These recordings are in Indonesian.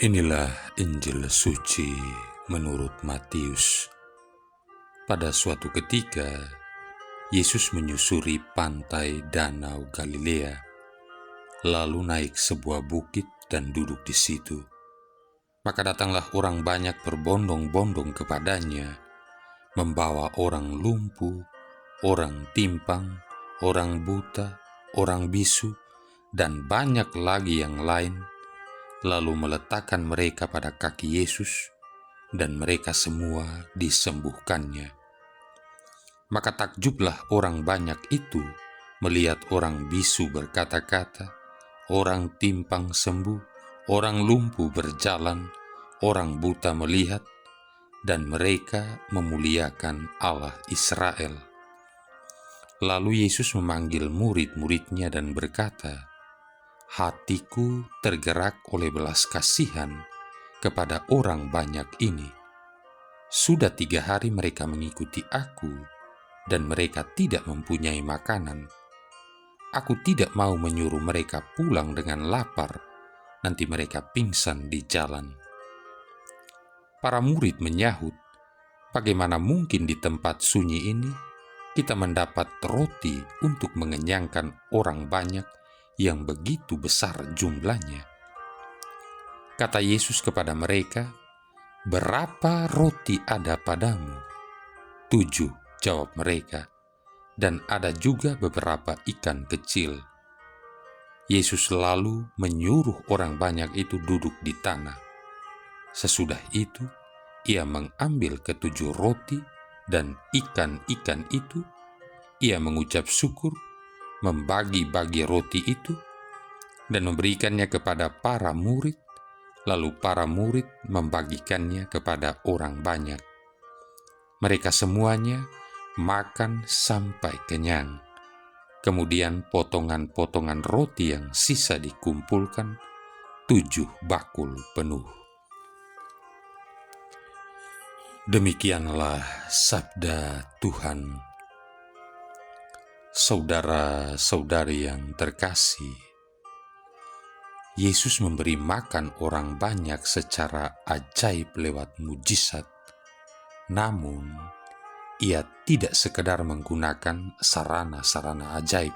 Inilah Injil suci menurut Matius. Pada suatu ketika, Yesus menyusuri pantai Danau Galilea, lalu naik sebuah bukit dan duduk di situ. Maka datanglah orang banyak berbondong-bondong kepadanya, membawa orang lumpuh, orang timpang, orang buta, orang bisu, dan banyak lagi yang lain, lalu meletakkan mereka pada kaki Yesus, dan mereka semua disembuhkannya. Maka takjublah orang banyak itu melihat orang bisu berkata-kata, orang timpang sembuh, orang lumpuh berjalan, orang buta melihat, dan mereka memuliakan Allah Israel. Lalu Yesus memanggil murid-muridnya dan berkata, "Hatiku tergerak oleh belas kasihan kepada orang banyak ini. Sudah 3 hari mereka mengikuti aku, dan mereka tidak mempunyai makanan. Aku tidak mau menyuruh mereka pulang dengan lapar, nanti mereka pingsan di jalan." Para murid menyahut, "Bagaimana mungkin di tempat sunyi ini kita mendapat roti untuk mengenyangkan orang banyak yang begitu besar jumlahnya?" Kata Yesus kepada mereka, "Berapa roti ada padamu?" 7, jawab mereka, "dan ada juga beberapa ikan kecil." Yesus lalu menyuruh orang banyak itu duduk di tanah. Sesudah itu, ia mengambil ke-7 roti dan ikan-ikan itu, ia mengucap syukur, membagi-bagi roti itu, dan memberikannya kepada para murid, lalu para murid membagikannya kepada orang banyak. Mereka semuanya makan sampai kenyang. Kemudian potongan-potongan roti yang sisa dikumpulkan 7 bakul penuh. Demikianlah sabda Tuhan. Saudara-saudari yang terkasih, Yesus memberi makan orang banyak secara ajaib lewat mujizat. Namun, ia tidak sekedar menggunakan sarana-sarana ajaib.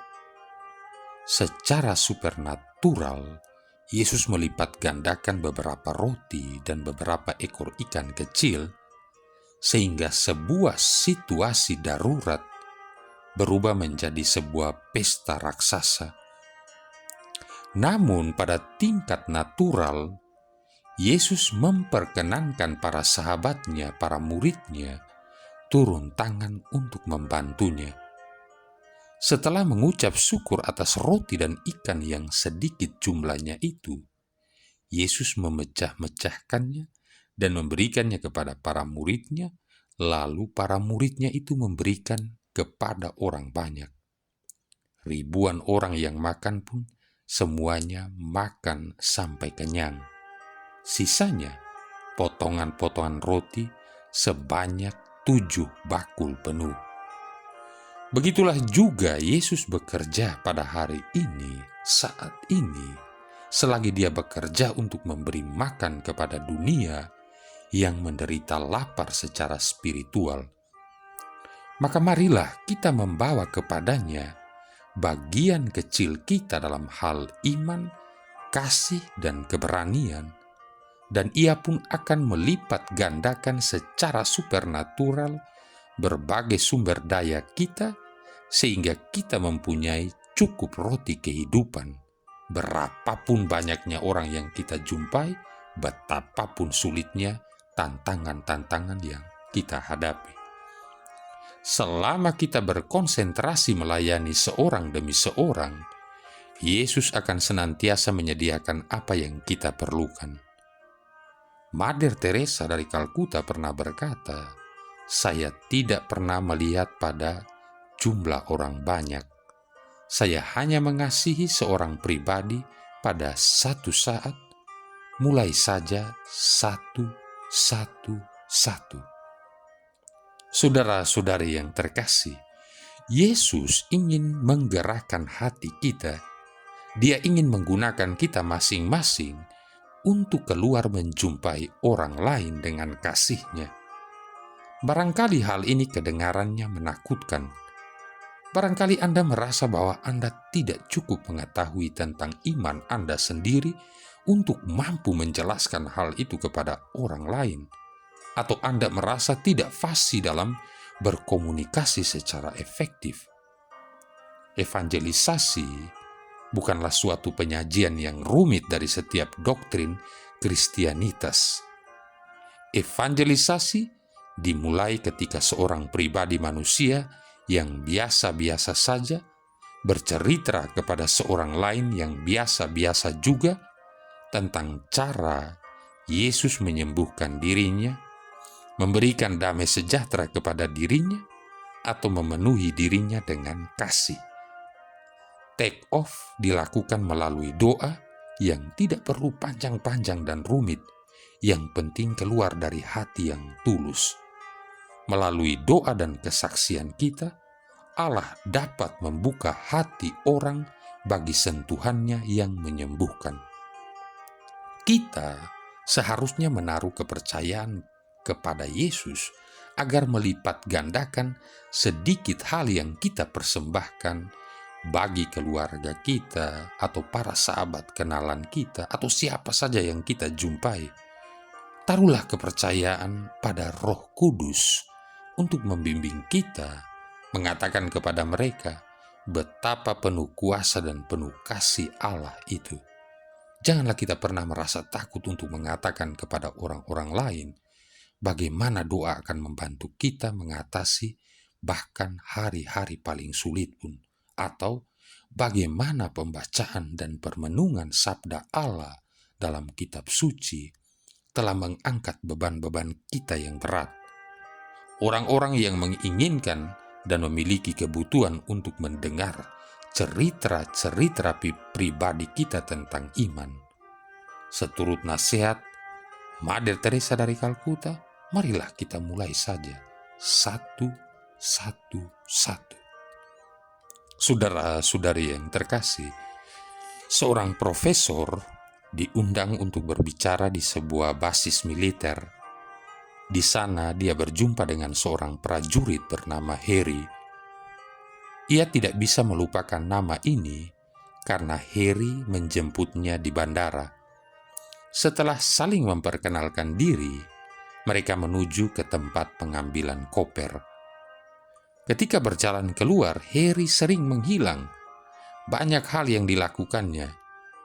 Secara supernatural, Yesus melipat gandakan beberapa roti dan beberapa ekor ikan kecil, sehingga sebuah situasi darurat berubah menjadi sebuah pesta raksasa. Namun pada tingkat natural, Yesus memperkenankan para sahabatnya, para muridnya, turun tangan untuk membantunya. Setelah mengucap syukur atas roti dan ikan yang sedikit jumlahnya itu, Yesus memecah-mecahkannya dan memberikannya kepada para muridnya, lalu para muridnya itu memberikan kepada orang banyak. Ribuan orang yang makan pun semuanya makan sampai kenyang. Sisanya potongan-potongan roti sebanyak 7 bakul penuh. Begitulah juga Yesus bekerja pada hari ini, saat ini, selagi dia bekerja untuk memberi makan kepada dunia yang menderita lapar secara spiritual. Maka marilah kita membawa kepadanya bagian kecil kita dalam hal iman, kasih, dan keberanian, dan ia pun akan melipat gandakan secara supernatural berbagai sumber daya kita, sehingga kita mempunyai cukup roti kehidupan. Berapapun banyaknya orang yang kita jumpai, betapapun sulitnya tantangan-tantangan yang kita hadapi. Selama kita berkonsentrasi melayani seorang demi seorang, Yesus akan senantiasa menyediakan apa yang kita perlukan. Mother Teresa dari Kalkuta pernah berkata, "Saya tidak pernah melihat pada jumlah orang banyak. Saya hanya mengasihi seorang pribadi pada satu saat, mulai saja satu. Saudara-saudari yang terkasih, Yesus ingin menggerakkan hati kita. Dia ingin menggunakan kita masing-masing untuk keluar menjumpai orang lain dengan kasih-Nya. Barangkali hal ini kedengarannya menakutkan. Barangkali Anda merasa bahwa Anda tidak cukup mengetahui tentang iman Anda sendiri untuk mampu menjelaskan hal itu kepada orang lain, atau Anda merasa tidak fasih dalam berkomunikasi secara efektif. Evangelisasi bukanlah suatu penyajian yang rumit dari setiap doktrin Kristianitas. Evangelisasi dimulai ketika seorang pribadi manusia yang biasa-biasa saja bercerita kepada seorang lain yang biasa-biasa juga tentang cara Yesus menyembuhkan dirinya, memberikan damai sejahtera kepada dirinya, atau memenuhi dirinya dengan kasih. Take off dilakukan melalui doa yang tidak perlu panjang-panjang dan rumit, yang penting keluar dari hati yang tulus. Melalui doa dan kesaksian kita, Allah dapat membuka hati orang bagi sentuhannya yang menyembuhkan. Kita seharusnya menaruh kepercayaan kepada Yesus agar melipat gandakan sedikit hal yang kita persembahkan bagi keluarga kita atau para sahabat kenalan kita atau siapa saja yang kita jumpai. Taruhlah kepercayaan pada Roh Kudus untuk membimbing kita, mengatakan kepada mereka betapa penuh kuasa dan penuh kasih Allah itu. Janganlah kita pernah merasa takut untuk mengatakan kepada orang-orang lain bagaimana doa akan membantu kita mengatasi bahkan hari-hari paling sulit pun, atau bagaimana pembacaan dan permenungan sabda Allah dalam kitab suci telah mengangkat beban-beban kita yang berat. Orang-orang yang menginginkan dan memiliki kebutuhan untuk mendengar cerita-cerita pribadi kita tentang iman. Seturut nasihat Mother Teresa dari Kalkuta, marilah kita mulai saja satu. Saudara-saudari yang terkasih, seorang profesor diundang untuk berbicara di sebuah basis militer. Di sana dia berjumpa dengan seorang prajurit bernama Harry. Ia tidak bisa melupakan nama ini karena Harry menjemputnya di bandara. Setelah saling memperkenalkan diri, mereka menuju ke tempat pengambilan koper. Ketika berjalan keluar, Harry sering menghilang. Banyak hal yang dilakukannya.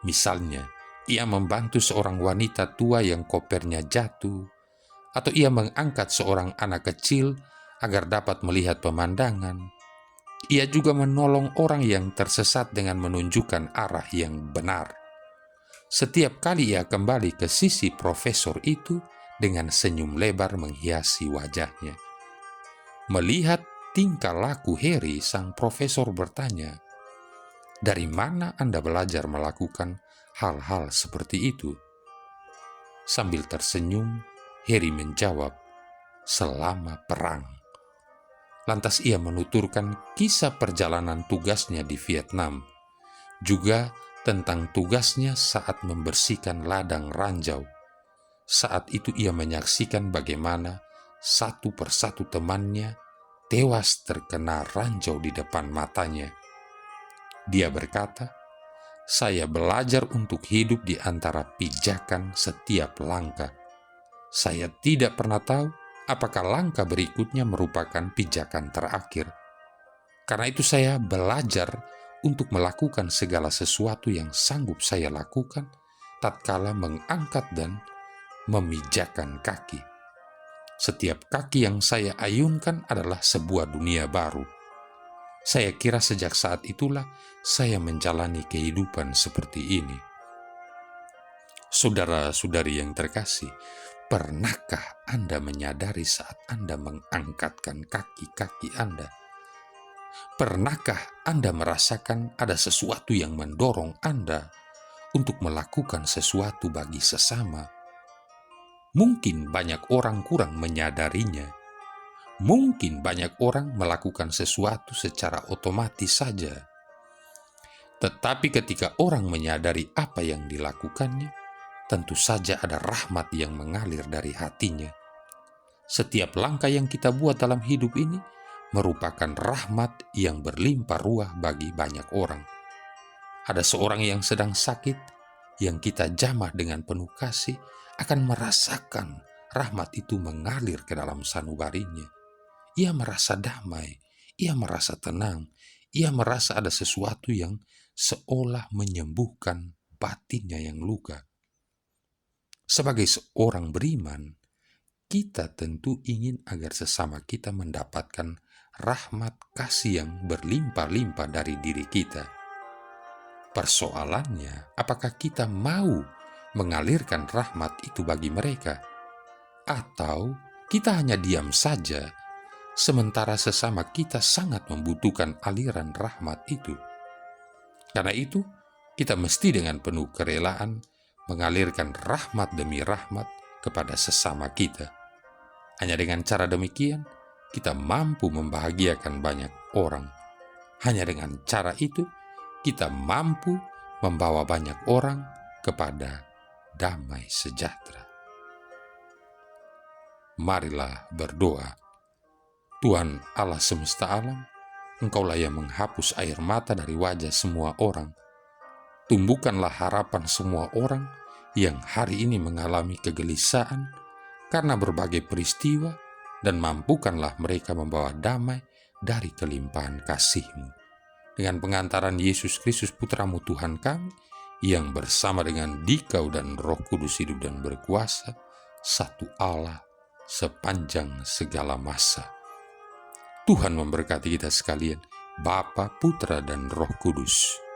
Misalnya, ia membantu seorang wanita tua yang kopernya jatuh, atau ia mengangkat seorang anak kecil agar dapat melihat pemandangan. Ia juga menolong orang yang tersesat dengan menunjukkan arah yang benar. Setiap kali ia kembali ke sisi profesor itu dengan senyum lebar menghiasi wajahnya. Melihat tingkah laku Harry, sang profesor bertanya, "Dari mana Anda belajar melakukan hal-hal seperti itu?" Sambil tersenyum, Harry menjawab, "Selama perang." Lantas ia menuturkan kisah perjalanan tugasnya di Vietnam, juga tentang tugasnya saat membersihkan ladang ranjau. Saat itu ia menyaksikan bagaimana satu persatu temannya tewas terkena ranjau di depan matanya. Dia berkata, "Saya belajar untuk hidup di antara pijakan setiap langkah. Saya tidak pernah tahu apakah langkah berikutnya merupakan pijakan terakhir. Karena itu saya belajar untuk melakukan segala sesuatu yang sanggup saya lakukan tatkala mengangkat dan memijakan kaki. Setiap kaki yang saya ayunkan adalah sebuah dunia baru. Saya kira sejak saat itulah saya menjalani kehidupan seperti ini." Saudara-saudari yang terkasih, pernahkah Anda menyadari saat Anda mengangkatkan kaki-kaki Anda? Pernahkah Anda merasakan ada sesuatu yang mendorong Anda untuk melakukan sesuatu bagi sesama? Mungkin banyak orang kurang menyadarinya. Mungkin banyak orang melakukan sesuatu secara otomatis saja. Tetapi ketika orang menyadari apa yang dilakukannya, tentu saja ada rahmat yang mengalir dari hatinya. Setiap langkah yang kita buat dalam hidup ini merupakan rahmat yang berlimpah ruah bagi banyak orang. Ada seorang yang sedang sakit, yang kita jamah dengan penuh kasih, akan merasakan rahmat itu mengalir ke dalam sanubarinya. Ia merasa damai, ia merasa tenang, ia merasa ada sesuatu yang seolah menyembuhkan batinnya yang luka. Sebagai seorang beriman, kita tentu ingin agar sesama kita mendapatkan rahmat kasih yang berlimpah-limpah dari diri kita. Persoalannya, apakah kita mau mengalirkan rahmat itu bagi mereka? Atau kita hanya diam saja, sementara sesama kita sangat membutuhkan aliran rahmat itu? Karena itu, kita mesti dengan penuh kerelaan mengalirkan rahmat demi rahmat kepada sesama kita. Hanya dengan cara demikian, kita mampu membahagiakan banyak orang. Hanya dengan cara itu, kita mampu membawa banyak orang kepada damai sejahtera. Marilah berdoa. Tuhan Allah semesta alam, Engkaulah yang menghapus air mata dari wajah semua orang. Tumbuhkanlah harapan semua orang yang hari ini mengalami kegelisahan karena berbagai peristiwa, dan mampukanlah mereka membawa damai dari kelimpahan kasih-Mu. Dengan pengantaran Yesus Kristus Putra-Mu Tuhan kami, yang bersama dengan Dikau dan Roh Kudus hidup dan berkuasa, satu Allah sepanjang segala masa. Tuhan memberkati kita sekalian, Bapa, Putra, dan Roh Kudus.